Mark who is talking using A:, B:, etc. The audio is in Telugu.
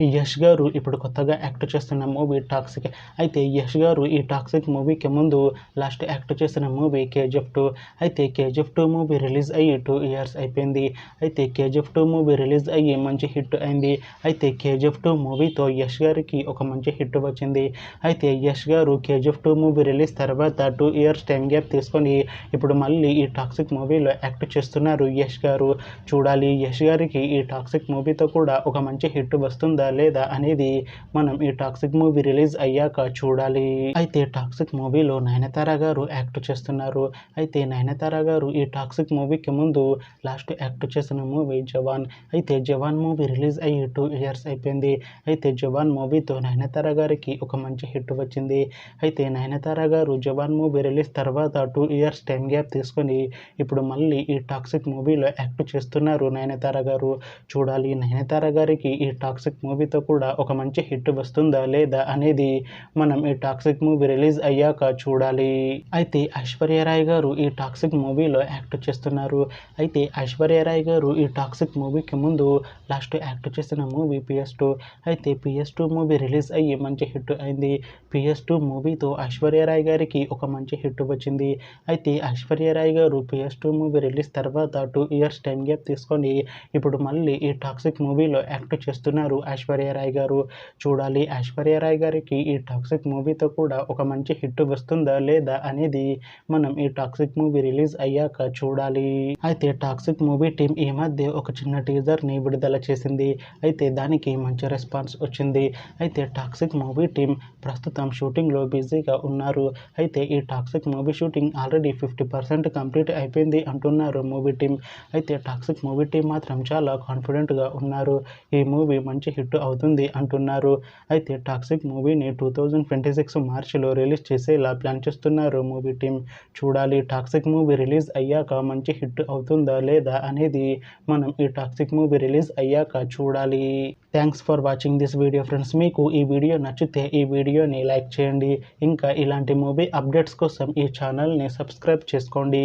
A: యష్ గారు ఇప్పుడు కొత్తగా యాక్ట్ చేస్తున్న మూవీ 'టాక్సిక్'. అయితే యష్ గారు ఈ 'టాక్సిక్' మూవీకి ముందు లాస్ట్ యాక్ట్ చేసిన మూవీ 'కేజీఎఫ్ 2'. అయితే 'కేజీఎఫ్ 2' మూవీ రిలీజ్ అయ్యి 2 ఇయర్స్ అయిపోయింది. అయితే 'కేజీఎఫ్ 2' మూవీ రిలీజ్ అయ్యి మంచి హిట్ అయింది. అయితే 'కేజీఎఫ్ 2' మూవీతో యష్ గారికి ఒక మంచి హిట్ వచ్చింది. అయితే యష్ గారు 'కేజీఎఫ్ 2' మూవీ రిలీజ్ తర్వాత 2 ఇయర్స్ టైం గ్యాప్ తీసుకొని ఇప్పుడు మళ్ళీ ఈ 'టాక్సిక్' మూవీలో యాక్ట్ చేస్తున్నారు యష్ గారు. చూడాలి యష్ గారికి ఈ 'టాక్సిక్' మూవీతో కూడా ఒక మంచి హిట్ వస్తుందా లేదా అనేది మనం ఈ 'టాక్సిక్' మూవీ రిలీజ్ అయ్యాక చూడాలి. అయితే 'టాక్సిక్' మూవీలో నయనతార గారు యాక్ట్ చేస్తున్నారు. అయితే నయనతార గారు ఈ 'టాక్సిక్' మూవీకి ముందు లాస్ట్ యాక్ట్ చేసిన మూవీ 'జవాన్'. అయితే 'జవాన్' మూవీ రిలీజ్ అయ్యి 2 ఇయర్స్ అయిపోయింది. అయితే 'జవాన్' మూవీతో నయనతార గారికి ఒక మంచి హిట్ వచ్చింది. అయితే నయనతార గారు 'జవాన్' మూవీ రిలీజ్ తర్వాత 2 ఇయర్స్ టైం గ్యాప్ తీసుకొని ఇప్పుడు మళ్ళీ ఈ 'టాక్సిక్' మూవీలో యాక్ట్ చేస్తున్నారు నయనతార గారు. చూడాలి నయనతార గారికి ఈ 'టాక్సిక్' మూవీతో కూడా ఒక మంచి హిట్ వస్తుందా లేదా అనేది మనం ఈ 'టాక్సిక్' మూవీ రిలీజ్ అయ్యాక చూడాలి. అయితే ఐశ్వర్య రాయ్ గారు ఈ 'టాక్సిక్' మూవీలో యాక్ట్ చేస్తున్నారు. అయితే ఐశ్వర్య రాయ్ గారు ఈ 'టాక్సిక్' మూవీకి ముందు లాస్ట్ యాక్ట్ చేసిన మూవీ 'PS2'. అయితే 'PS2' మూవీ రిలీజ్ అయ్యి మంచి హిట్ అయింది. 'PS2' మూవీతో ఐశ్వర్య రాయ్ గారికి ఒక మంచి హిట్ వచ్చింది. అయితే ఐశ్వర్య రాయ్ గారు 'PS2' మూవీ రిలీజ్ తర్వాత 2 ఇయర్స్ టైం గ్యాప్ తీసుకొని ఇప్పుడు మళ్ళీ ఈ 'టాక్సిక్' మూవీలో యాక్ట్ చేస్తున్నారు ఐశ్వర్య రాయ్ గారు. చూడాలి ఐశ్వర్య రాయ్ గారికి ఈ 'టాక్సిక్' మూవీతో కూడా ఒక మంచి హిట్ వస్తుందా లేదా అనేది మనం ఈ 'టాక్సిక్' మూవీ రిలీజ్ అయ్యాక చూడాలి. అయితే 'టాక్సిక్' మూవీ టీం ఈ మధ్య ఒక చిన్న టీజర్ని విడుదల చేసింది. అయితే దానికి మంచి రెస్పాన్స్ వచ్చింది. అయితే 'టాక్సిక్' మూవీ టీం ప్రస్తుతం షూటింగ్లో బిజీగా ఉన్నారు. అయితే ఈ 'toxic' movie shooting already 50% complete అయిపోయింది అంటున్నారు మూవీ టీం. అయితే 'టాక్సిక్' మూవీ టీం మాత్రం చాలా కాన్ఫిడెంట్గా ఉన్నారు. ఈ మూవీ మంచి హిట్ అవుతుంది అంటున్నారు. అయితే 'టాక్సిక్' మూవీని 2026 మార్చిలో రిలీజ్ చేసేలా ప్లాన్ చేస్తున్నారు మూవీ టీం. చూడాలి 'టాక్సిక్' మూవీ రిలీజ్ అయ్యాక మంచి హిట్ అవుతుందా లేదా అనేది మనం ఈ 'టాక్సిక్' మూవీ రిలీజ్ అయ్యాక చూడాలి. Thanks for watching this video friends. మీకు ఈ వీడియో నచ్చితే ఈ వీడియోని లైక్ చేయండి. ఇంకా ఇలాంటి మూవీ అప్డేట్స్ కోసం ఈ ఛానల్ని సబ్స్క్రైబ్ చేసుకోండి.